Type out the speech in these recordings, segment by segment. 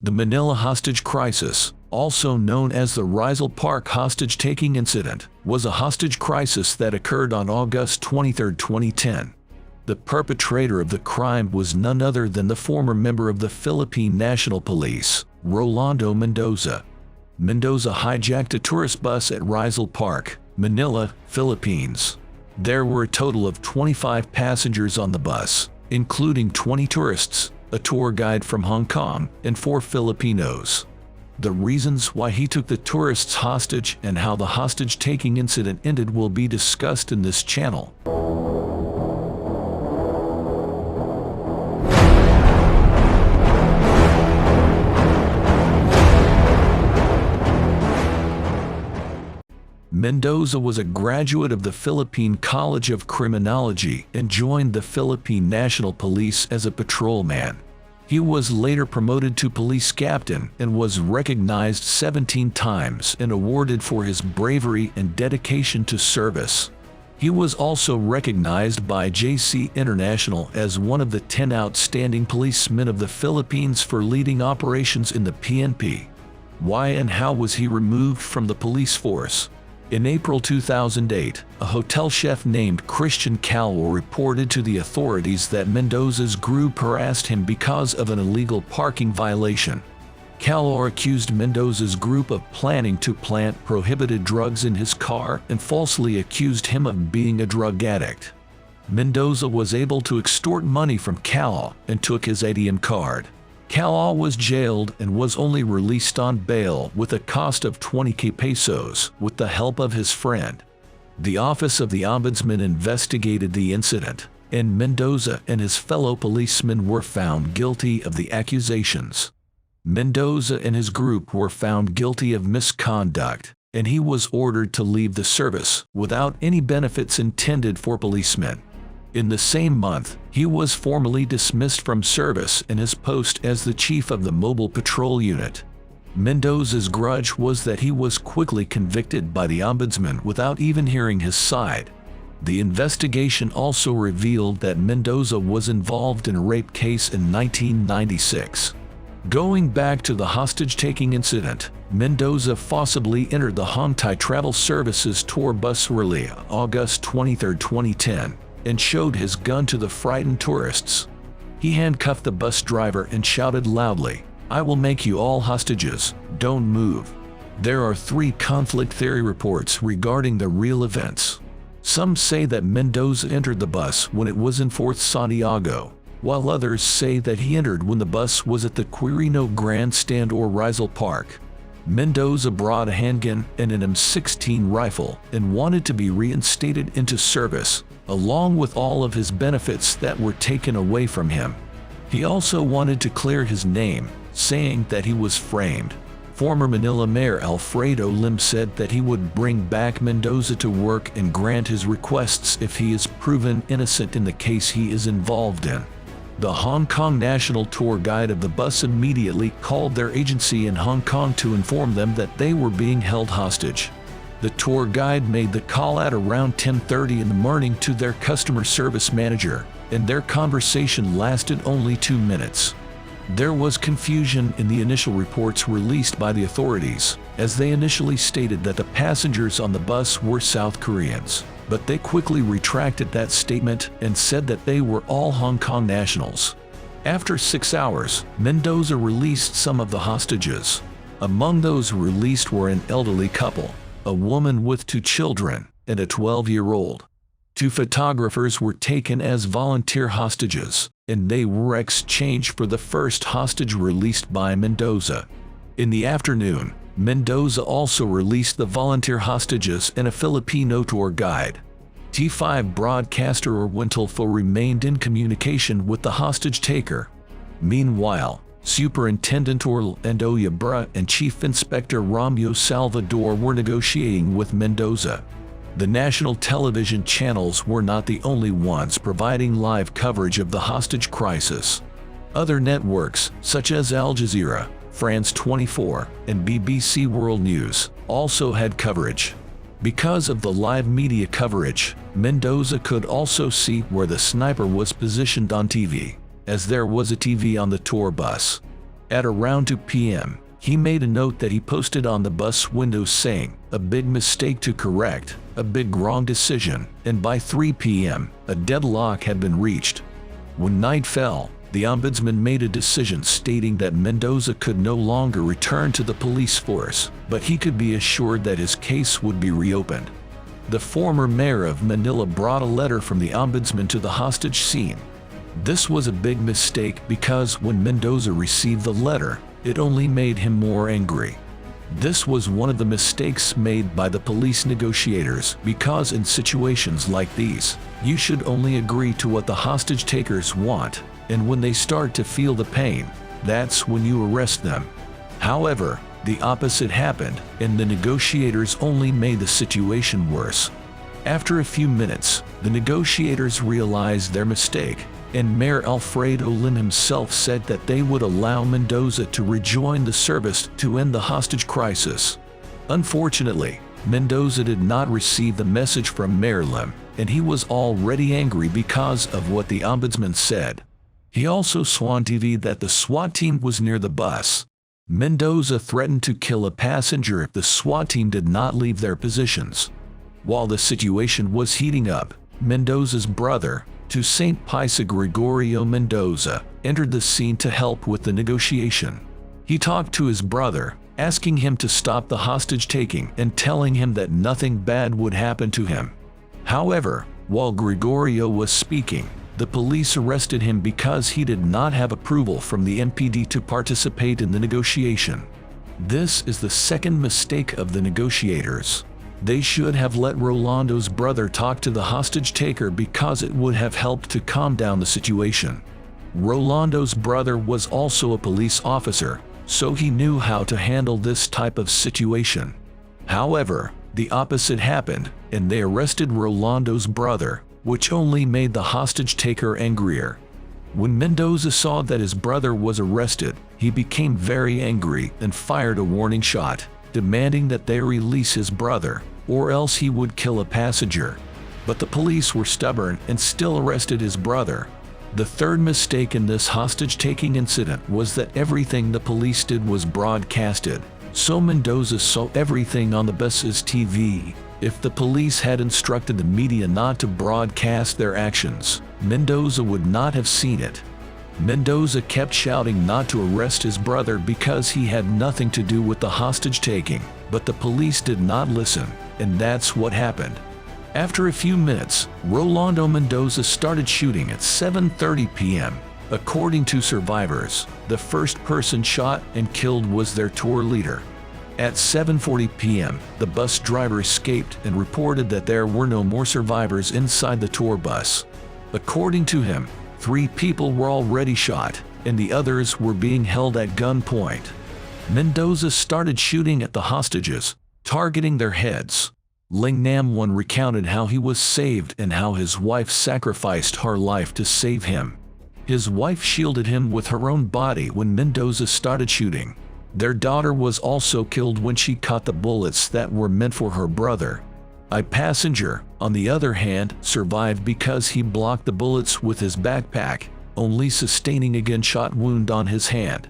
The Manila hostage crisis, also known as the Rizal Park hostage-taking incident, was a hostage crisis that occurred on August 23, 2010. The perpetrator of the crime was none other than the former member of the Philippine National Police, Rolando Mendoza. Mendoza hijacked a tourist bus at Rizal Park, Manila, Philippines. There were a total of 25 passengers on the bus, including 20 tourists, a tour guide from Hong Kong, and 4 Filipinos. The reasons why he took the tourists hostage and how the hostage-taking incident ended will be discussed in this channel. Mendoza was a graduate of the Philippine College of Criminology and joined the Philippine National Police as a patrolman. He was later promoted to police captain and was recognized 17 times and awarded for his bravery and dedication to service. He was also recognized by JC International as one of the 10 outstanding policemen of the Philippines for leading operations in the PNP. Why and how was he removed from the police force? In April 2008, a hotel chef named Christian Calwo reported to the authorities that Mendoza's group harassed him because of an illegal parking violation. Calwo accused Mendoza's group of planning to plant prohibited drugs in his car and falsely accused him of being a drug addict. Mendoza was able to extort money from Calwo and took his ATM card. Calwo was jailed and was only released on bail with a cost of 20,000 pesos with the help of his friend. The Office of the Ombudsman investigated the incident, and Mendoza and his fellow policemen were found guilty of the accusations. Mendoza and his group were found guilty of misconduct, and he was ordered to leave the service without any benefits intended for policemen. In the same month, he was formally dismissed from service in his post as the chief of the Mobile Patrol Unit. Mendoza's grudge was that he was quickly convicted by the Ombudsman without even hearing his side. The investigation also revealed that Mendoza was involved in a rape case in 1996. Going back to the hostage-taking incident, Mendoza forcibly entered the Hongtai Travel Services tour bus early August 23, 2010. And showed his gun to the frightened tourists. He handcuffed the bus driver and shouted loudly, "I will make you all hostages, don't move." There are 3 conflict theory reports regarding the real events. Some say that Mendoza entered the bus when it was in Fort Santiago, while others say that he entered when the bus was at the Quirino Grandstand or Rizal Park. Mendoza brought a handgun and an M16 rifle and wanted to be reinstated into service, along with all of his benefits that were taken away from him. He also wanted to clear his name, saying that he was framed. Former Manila Mayor Alfredo Lim said that he would bring back Mendoza to work and grant his requests if he is proven innocent in the case he is involved in. The Hong Kong National Tour Guide of the bus immediately called their agency in Hong Kong to inform them that they were being held hostage. The tour guide made the call at around 10:30 in the morning to their customer service manager, and their conversation lasted only 2 minutes. There was confusion in the initial reports released by the authorities, as they initially stated that the passengers on the bus were South Koreans, but they quickly retracted that statement and said that they were all Hong Kong nationals. After 6 hours, Mendoza released some of the hostages. Among those released were an elderly couple, a woman with 2 children, and a 12-year-old. 2 photographers were taken as volunteer hostages, and they were exchanged for the first hostage released by Mendoza. In the afternoon, Mendoza also released the volunteer hostages and a Filipino tour guide. T5 broadcaster Orwintolfo remained in communication with the hostage taker. Meanwhile, Superintendent Orlando Yabra and Chief Inspector Romeo Salvador were negotiating with Mendoza. The national television channels were not the only ones providing live coverage of the hostage crisis. Other networks, such as Al Jazeera, France 24, and BBC World News, also had coverage. Because of the live media coverage, Mendoza could also see where the sniper was positioned on TV, as there was a TV on the tour bus. At around 2 p.m., he made a note that he posted on the bus windows saying, "A big mistake to correct, a big wrong decision," and by 3 p.m., a deadlock had been reached. When night fell, the ombudsman made a decision stating that Mendoza could no longer return to the police force, but he could be assured that his case would be reopened. The former mayor of Manila brought a letter from the ombudsman to the hostage scene. This was a big mistake because when Mendoza received the letter, it only made him more angry. This was one of the mistakes made by the police negotiators because in situations like these, you should only agree to what the hostage takers want, and when they start to feel the pain, that's when you arrest them. However, the opposite happened, and the negotiators only made the situation worse. After a few minutes, the negotiators realized their mistake, and Mayor Alfredo Lim himself said that they would allow Mendoza to rejoin the service to end the hostage crisis. Unfortunately, Mendoza did not receive the message from Mayor Lim, and he was already angry because of what the ombudsman said. He also saw on TV that the SWAT team was near the bus. Mendoza threatened to kill a passenger if the SWAT team did not leave their positions. While the situation was heating up, Mendoza's brother, to St. Pisa Gregorio Mendoza, entered the scene to help with the negotiation. He talked to his brother, asking him to stop the hostage-taking and telling him that nothing bad would happen to him. However, while Gregorio was speaking, the police arrested him because he did not have approval from the MPD to participate in the negotiation. This is the second mistake of the negotiators. They should have let Rolando's brother talk to the hostage-taker because it would have helped to calm down the situation. Rolando's brother was also a police officer, so he knew how to handle this type of situation. However, the opposite happened, and they arrested Rolando's brother, which only made the hostage-taker angrier. When Mendoza saw that his brother was arrested, he became very angry and fired a warning shot, demanding that they release his brother, or else he would kill a passenger. But the police were stubborn and still arrested his brother. The third mistake in this hostage-taking incident was that everything the police did was broadcasted, so Mendoza saw everything on the bus's TV. If the police had instructed the media not to broadcast their actions, Mendoza would not have seen it. Mendoza kept shouting not to arrest his brother because he had nothing to do with the hostage-taking, but the police did not listen, and that's what happened. After a few minutes, Rolando Mendoza started shooting at 7:30 p.m. According to survivors, the first person shot and killed was their tour leader. At 7:40 p.m., the bus driver escaped and reported that there were no more survivors inside the tour bus. According to him, 3 people were already shot, and the others were being held at gunpoint. Mendoza started shooting at the hostages, targeting their heads. Ling Nam One recounted how he was saved and how his wife sacrificed her life to save him. His wife shielded him with her own body when Mendoza started shooting. Their daughter was also killed when she caught the bullets that were meant for her brother. A passenger, on the other hand, survived because he blocked the bullets with his backpack, only sustaining a gunshot wound on his hand.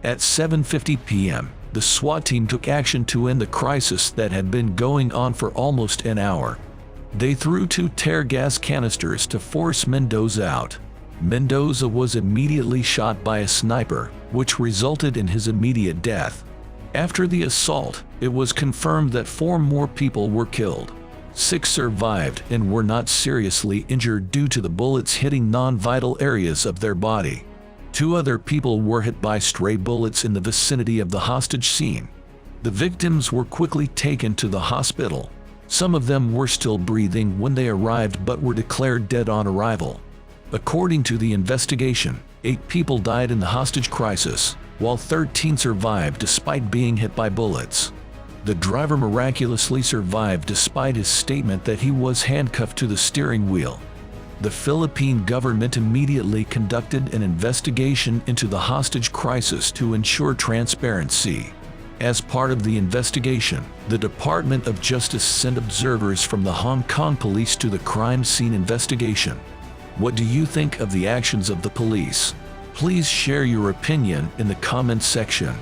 At 7:50 p.m., the SWAT team took action to end the crisis that had been going on for almost an hour. They threw 2 tear gas canisters to force Mendoza out. Mendoza was immediately shot by a sniper, which resulted in his immediate death. After the assault, it was confirmed that 4 more people were killed. 6 survived and were not seriously injured due to the bullets hitting non-vital areas of their body. 2 other people were hit by stray bullets in the vicinity of the hostage scene. The victims were quickly taken to the hospital. Some of them were still breathing when they arrived but were declared dead on arrival. According to the investigation, 8 people died in the hostage crisis, while 13 survived despite being hit by bullets. The driver miraculously survived despite his statement that he was handcuffed to the steering wheel. The Philippine government immediately conducted an investigation into the hostage crisis to ensure transparency. As part of the investigation, the Department of Justice sent observers from the Hong Kong police to the crime scene investigation. What do you think of the actions of the police? Please share your opinion in the comments section.